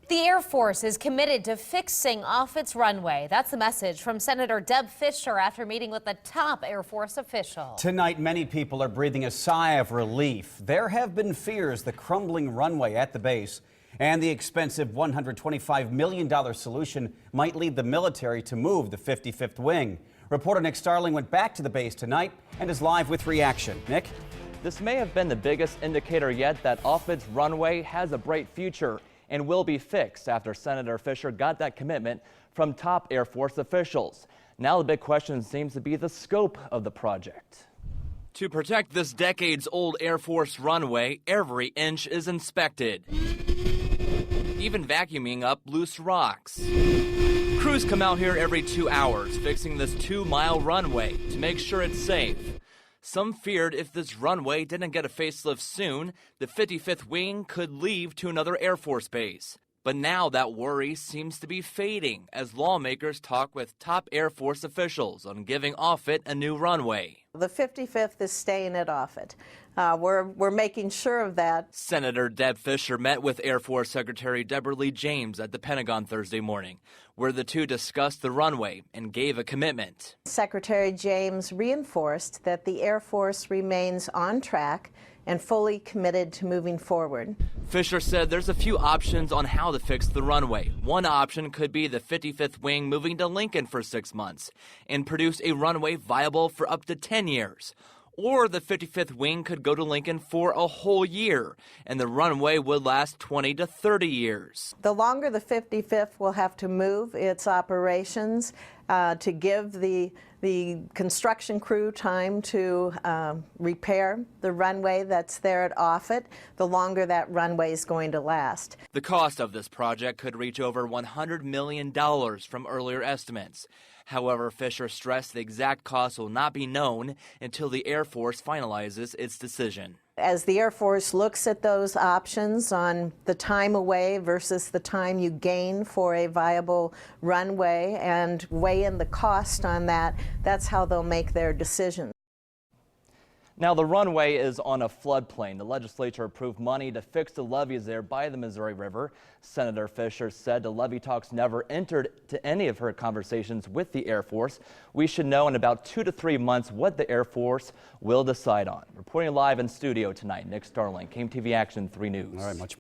The Air Force is committed to fixing Offutt's runway. That's the message from Senator Deb Fischer after meeting with a top Air Force official. Tonight, many people are breathing a sigh of relief. There have been fears the crumbling runway at the base and the expensive $125 million solution might lead the military to move the 55th wing. Reporter Nick Starling went back to the base tonight and is live with reaction. Nick? This may have been the biggest indicator yet that Offutt's runway has a bright future and will be fixed after Senator Fischer got that commitment from top Air Force officials. Now the big question seems to be the scope of the project. To protect this decades-old Air Force runway, every inch is inspected, even vacuuming up loose rocks. Crews come out here every 2 hours, fixing this 2-mile runway to make sure it's safe. Some feared if this runway didn't get a facelift soon, the 55th wing could leave to another Air Force base. But now that worry seems to be fading as lawmakers talk with top Air Force officials on giving Offutt a new runway. The 55th is staying at Offutt. We're making sure of that. Senator Deb Fischer met with Air Force Secretary Deborah Lee James at the Pentagon Thursday morning, where the two discussed the runway and gave a commitment. Secretary James reinforced that the Air Force remains on track and fully committed to moving forward. Fischer said there's a few options on how to fix the runway. One option could be the 55th wing moving to Lincoln for 6 months and produce a runway viable for up to 10 years. Or the 55th wing could go to Lincoln for a whole year, and the runway would last 20 to 30 years. The longer the 55th will have to move its operations to give the construction crew time to repair the runway that's there at Offutt, the longer that runway is going to last. The cost of this project could reach over $100 million from earlier estimates. However, Fischer stressed the exact cost will not be known until the Air Force finalizes its decision. As the Air Force looks at those options on the time away versus the time you gain for a viable runway and weigh in the cost on that, that's how they'll make their decision. Now the runway is on a floodplain. The legislature approved money to fix the levees there by the Missouri River. Senator Fischer said the levee talks never entered to any of her conversations with the Air Force. We should know in about 2 to 3 months what the Air Force will decide on. Reporting live in studio tonight, Nick Starling, KMTV Action 3 News. All right, much